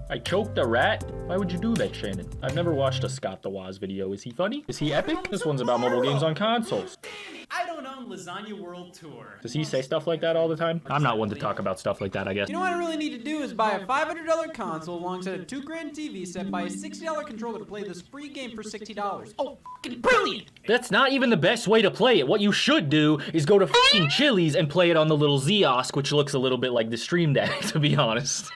I choked a rat? Why would you do that, Shannon? I've never watched a Scott the Woz video. Is he funny? Is he epic? This one's about mobile games on consoles. I don't own Lasagna World Tour. Does he say stuff like that all the time? I'm not one to talk about stuff like that, I guess. You know what I really need to do is buy a $500 console alongside a $2,000 TV set, buy a $60 controller to play this free game for $60. Oh, fucking brilliant! That's not even the best way to play it. What you should do is go to fucking Chili's and play it on the little Ziosk, which looks a little bit like the Stream Deck, to be honest.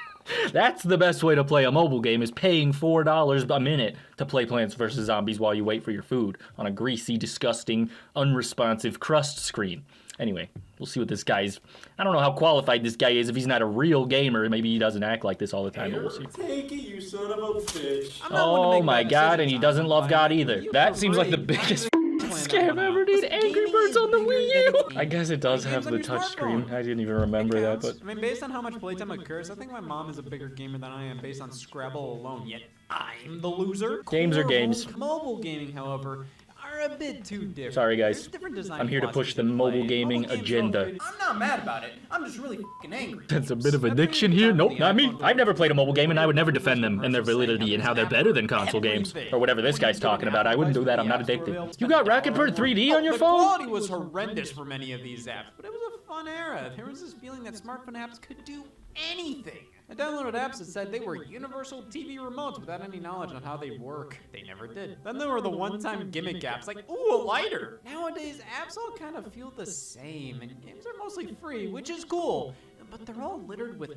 That's the best way to play a mobile game, is paying $4 a minute to play Plants vs. Zombies while you wait for your food on a greasy, disgusting, unresponsive crust screen. Anyway, we'll see what this guy's... I don't know how qualified this guy is. If he's not a real gamer, maybe he doesn't act like this all the time, but we'll see. Take it, you son of a bitch. Oh my god, and he doesn't love God either. That seems like the biggest scam ever, dude. Angry Birds on the Wii U. I guess it does have the touchscreen. I didn't even remember that, but... I mean, based on how much playtime occurs, I think my mom is a bigger gamer than I am based on Scrabble alone, yet I'm the loser. Games are games. Mobile gaming, however, are a bit too different. Sorry, guys. I'm here to push the mobile gaming agenda. I'm not mad about it. I'm just really fucking angry. That's a bit of addiction here. Nope, not me. I've never played a mobile game, and I would never defend them and their validity and how they're better than console games. Or whatever this guy's talking about. I wouldn't do that. I'm not addicted. You got Rocket Bird 3D on your phone? The quality was horrendous for many of these apps, but it was a fun era. There was this feeling that smartphone apps could do anything. I downloaded apps that said they were universal TV remotes without any knowledge on how they work. They never did. Then there were the one-time gimmick apps like, ooh, a lighter. Nowadays, apps all kind of feel the same, and games are mostly free, which is cool, but they're all littered with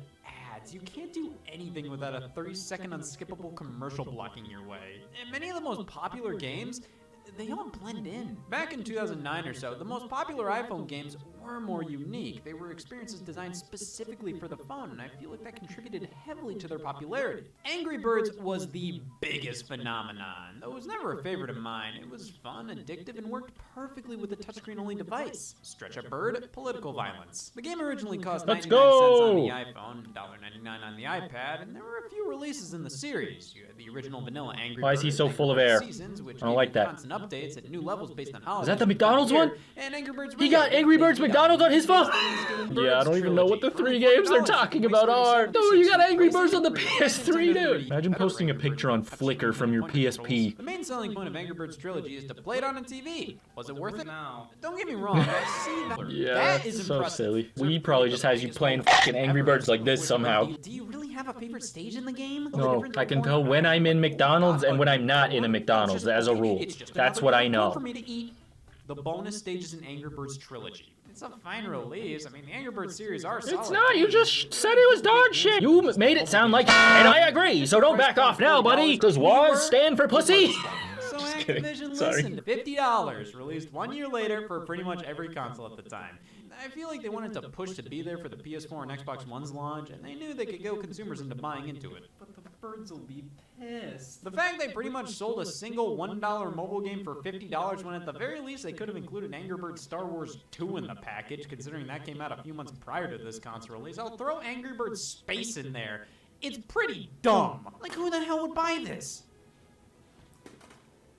ads. You can't do anything without a 30-second unskippable commercial blocking your way. And many of the most popular games, they all blend in. Back in 2009 or so, the most popular iPhone games were more unique. They were experiences designed specifically for the phone, and I feel like that contributed heavily to their popularity. Angry Birds was the biggest phenomenon, though it was never a favorite of mine. It was fun, addictive, and worked perfectly with a touchscreen-only device. Stretch a bird, political violence. The game originally cost 99 cents on the iPhone, $1.99 on the iPad, and there were a few releases in the series. You had the original vanilla Angry Birds. Why is he so full of air? Seasons, which I don't like that. Updates at new levels based on holidays. Is that the McDonald's one? And Angry Birds he got Angry Birds McDonald's on his phone? Yeah, I don't even know what the 3 games they're talking about are. No, you got Angry Birds on the PS3, dude. Imagine posting a picture on Flickr from your PSP. The main selling point of Angry Birds Trilogy is to play it on a TV. Was it worth it? No. Don't get me wrong, I see that. Yeah, that is so impressive. silly. We probably just has you playing fucking Angry Birds like this somehow. Do you really have a favorite stage in the game? No, I can tell when I'm in McDonald's and when I'm not in a McDonald's, as a rule. That's what I know. For me to eat the bonus stages in Angry Birds Trilogy. It's a fine release. I mean, the Angry Birds series are solid. It's not. You just said it was dog shit. You made it sound like, and I agree. So don't back off now, buddy. Does Woz stand for pussy? So Activision listened. $50, released 1 year later for pretty much every console at the time. I feel like they wanted to push to be there for the PS4 and Xbox One's launch, and they knew they could go consumers into buying into it. But the birds will be pissed. The fact they pretty much sold a single $1 mobile game for $50 when at the very least they could have included Angry Birds Star Wars 2 in the package, considering that came out a few months prior to this console release. I'll throw Angry Birds Space in there. It's pretty dumb. Like, who the hell would buy this?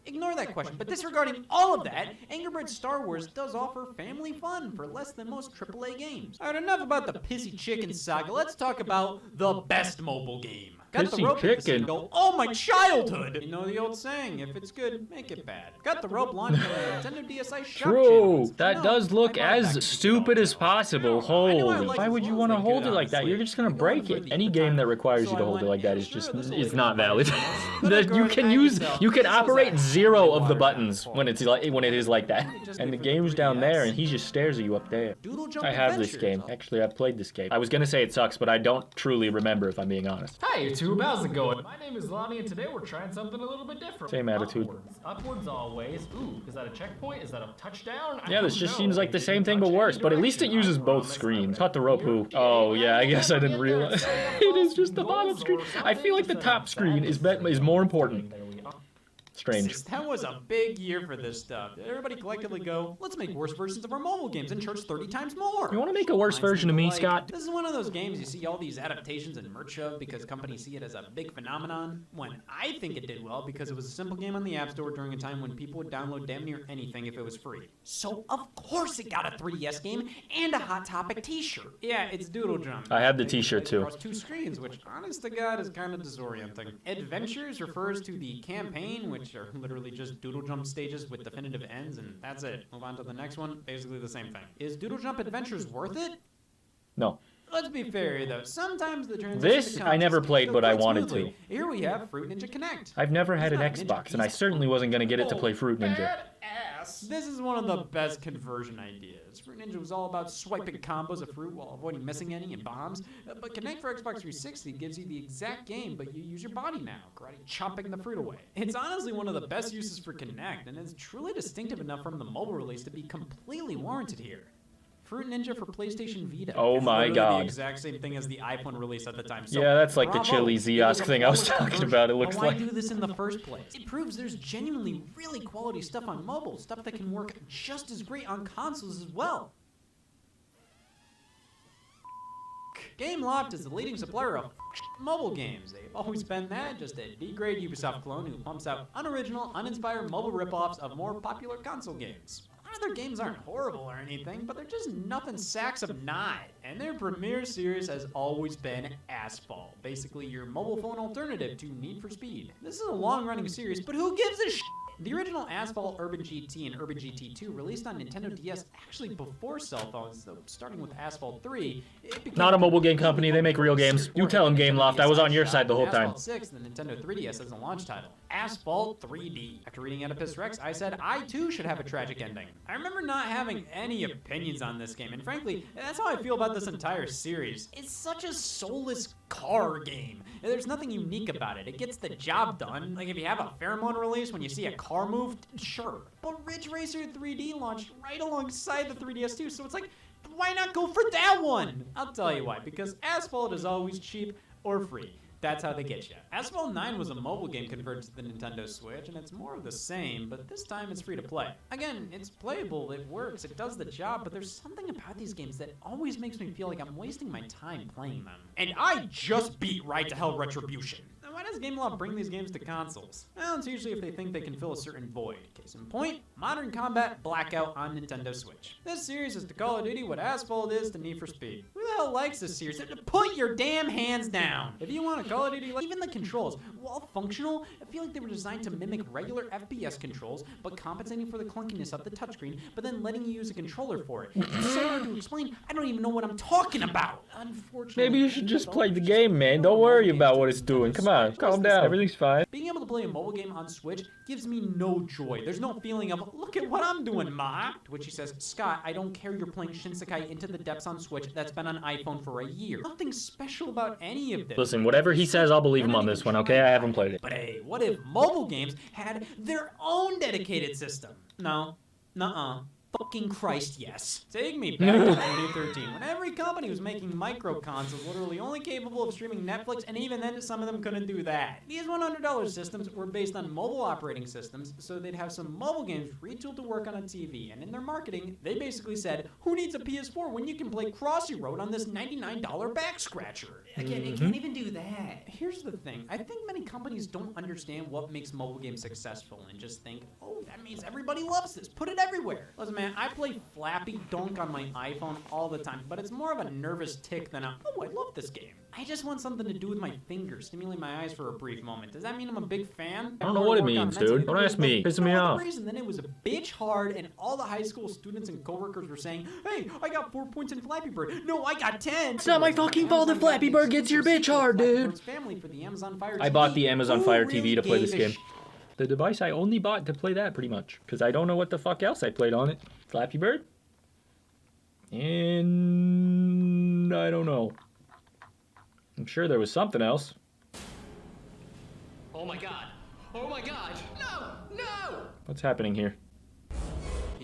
Ignore that question, but disregarding all of that, Angry Birds Star Wars does offer family fun for less than most AAA games. Alright, enough about the pissy chicken saga. Let's talk about the best mobile game. Got the rope chicken. Go, oh, my childhood! You know the old saying, if it's good, make it bad. Got the rope launch on the Nintendo DSi shop. True. That does look as stupid as possible. Holy. Why would you want to hold it like that? You're just gonna break it. Any game that requires you to hold it like that is not valid. You can operate 0 of the buttons when it is like that. And the game's down there and he just stares at you up there. I have this game. Actually, I've played this game. I was gonna say it sucks, but I don't truly remember if I'm being honest. Hi YouTube, how's it going? My name is Lonnie and today we're trying something a little bit different. Same attitude. Upwards always. Ooh, is that a checkpoint? Is that a touchdown? Yeah, this just seems like the same thing but worse, but at least it uses both screens. Cut the rope who? Oh yeah, I guess I didn't realize. It is just the bottom screen. I feel like the top screen is more important. Strange. That was a big year for this stuff. Did everybody collectively go, let's make worse versions of our mobile games and charge 30 times more? You want to make a worse version of me, Scott? This is one of those games you see all these adaptations and merch of because companies see it as a big phenomenon, when I think it did well because it was a simple game on the App Store during a time when people would download damn near anything if it was free. So of course it got a 3DS game and a Hot Topic t-shirt. Yeah, it's Doodle Jump. I have the t-shirt too. Across 2 screens, which honest to God is kind of disorienting. Adventures refers to the campaign, which are literally just Doodle Jump stages with definitive ends, and that's it. Move on to the next one, basically the same thing. Is Doodle Jump Adventures worth it? No. Let's be fair though, sometimes the transition This to I never content played, goes but I quite wanted smoothly. to. Here we have Fruit Ninja Connect. I've never had It's an not Ninja, Xbox, and I he's certainly wasn't going to get it to play Fruit Ninja. This is one of the best conversion ideas. Fruit Ninja was all about swiping combos of fruit while avoiding missing any and bombs. But Connect for Xbox 360 gives you the exact game, but you use your body now, karate chopping the fruit away. It's honestly one of the best uses for Connect, and it's truly distinctive enough from the mobile release to be completely warranted here. Fruit Ninja for PlayStation Vita. Oh my It's literally God. the exact same thing as the iPhone release at the time. So Yeah, that's like the bravo. Chili It was Ziosk a thing I was flawless talking conversion. about, it looks But why like. do this in the first place? It proves there's genuinely really quality stuff on mobile, stuff that can work just as great on consoles as well. Gameloft is the leading supplier of mobile games. They've always been that, just a D-grade Ubisoft clone who pumps out unoriginal, uninspired mobile rip-offs of more popular console games. Their games aren't horrible or anything, but they're just nothing sacks of not. And their premier series has always been Asphalt, basically your mobile phone alternative to Need for Speed. This is a long-running series, but who gives a shit? The original Asphalt Urban GT and Urban GT2 released on Nintendo DS actually before cell phones, though starting with Asphalt 3, it became Not a mobile game company, they make real games. You tell them, Gameloft, I was on your side the whole time. Asphalt 6, the Nintendo 3DS as a launch title. Asphalt 3D. After reading Oedipus Rex, I said I too should have a tragic ending. I remember not having any opinions on this game, and frankly, that's how I feel about this entire series. It's such a soulless car game. There's nothing unique about it. It gets the job done. Like if you have a pheromone release when you see a car move, sure. But Ridge Racer 3D launched right alongside the 3DS too, so it's like, why not go for that one? I'll tell you why, because Asphalt is always cheap or free. That's how they get you. Asphalt 9 was a mobile game converted to the Nintendo Switch, and it's more of the same, but this time it's free to play. Again, it's playable, it works, it does the job, but there's something about these games that always makes me feel like I'm wasting my time playing them. And I just beat Right to Hell Retribution. Now, why does Gameloft bring these games to consoles? Well, it's usually if they think they can fill a certain void. Case in point, Modern Combat Blackout on Nintendo Switch. This series is to Call of Duty what Asphalt is to Need for Speed. Who the hell likes this series? Put your damn hands down! If you want to Call of Duty, even the controls, while functional, I feel like they were designed to mimic regular FPS controls, but compensating for the clunkiness of the touchscreen, but then letting you use a controller for it. It's so hard to explain, I don't even know what I'm talking about. Unfortunately, Maybe you should just play the game, man. Don't worry about what it's doing. Come on, calm down. Everything's fine. Being able to play a mobile game on Switch gives me no joy. There's no feeling of, look at what I'm doing, ma. To which he says, Scott, I don't care you're playing Shinsekai Into the Depths on Switch that's been on iPhone for a year. Nothing special about any of this. Listen, whatever he says, I'll believe him on this one, okay? I haven't played it. But hey, what if mobile games had their own dedicated system? No. Nuh-uh. Fucking Christ, yes. Take me back to 2013, when every company was making micro consoles literally only capable of streaming Netflix, and even then some of them couldn't do that. These $100 systems were based on mobile operating systems, so they'd have some mobile games retooled to work on a TV, and in their marketing, they basically said, who needs a PS4 when you can play Crossy Road on this $99 back scratcher? It can't even do that. Here's the thing, I think many companies don't understand what makes mobile games successful and just think, oh, that means everybody loves this, put it everywhere. Listen, man, I play Flappy Dunk on my iPhone all the time, but it's more of a nervous tick than a, oh, I love this game. I just want something to do with my fingers, stimulate my eyes for a brief moment. Does that mean I'm a big fan? I don't know what it means, dude. Don't ask me. Pissing me off. For reason, then it was a bitch hard, and all the high school students and coworkers were saying, hey, I got 4 points in Flappy Bird. No, I got 10. It's not my fucking fault if Flappy Bird gets your bitch hard, dude. I bought the Amazon Fire TV to play this game. The device I only bought to play that, pretty much. Because I don't know what the fuck else I played on it. Flappy Bird? And I don't know. I'm sure there was something else. Oh my god. Oh my god. No! No! What's happening here?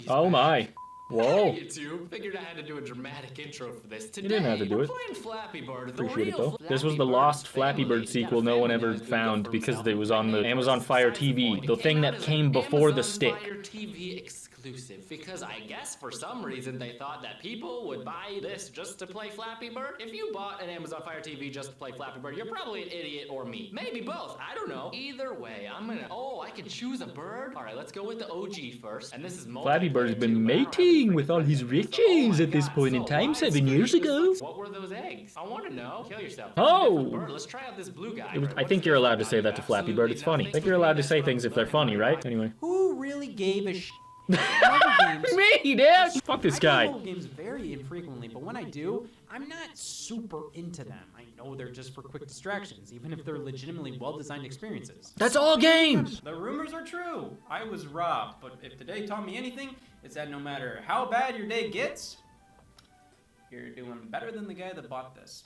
Oh my. Whoa. Hey, you two. Figured I had to do a dramatic intro for this. Today, You didn't have to do we're it. playing Flappy Bird. Appreciate it though. This was the lost Flappy Bird sequel no one ever found because it was on the Amazon Fire TV, the thing that came before the stick. Fire TV exclusive, because I guess for some reason they thought that people would buy this just to play Flappy Bird. If you bought an Amazon Fire TV just to play Flappy Bird, you're probably an idiot or me. Maybe both. I don't know. Either way, I'm gonna. Oh, I can choose a bird. All right, let's go with the OG first. And this is Flappy Bird's been mating with all his riches at this point in time 7 years ago. What were those eggs? I want to know. Kill yourself. Oh! Bird. Let's try out this blue guy. I think you're allowed to say that to Flappy Bird. It's funny. I think you're allowed to say things if they're funny, right? Anyway. Who really gave a sh? Me, dude! Fuck this I play guy. mobile games very infrequently, but when I do, I'm not super into them. I know they're just for quick distractions, even if they're legitimately well-designed experiences. That's all games! The rumors are true. I was robbed, but if today taught me anything, it's that no matter how bad your day gets, you're doing better than the guy that bought this.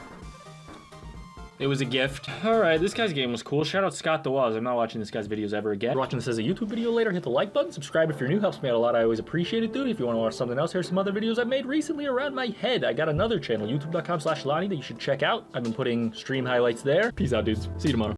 It was a gift. Alright, this guy's game was cool. Shout out Scott the Woz. I'm not watching this guy's videos ever again. If you're watching this as a YouTube video later, hit the like button. Subscribe if you're new. Helps me out a lot. I always appreciate it, dude. If you want to watch something else, here's some other videos I made recently around my head. I got another channel, youtube.com/Lonnie, that you should check out. I've been putting stream highlights there. Peace out, dudes. See you tomorrow.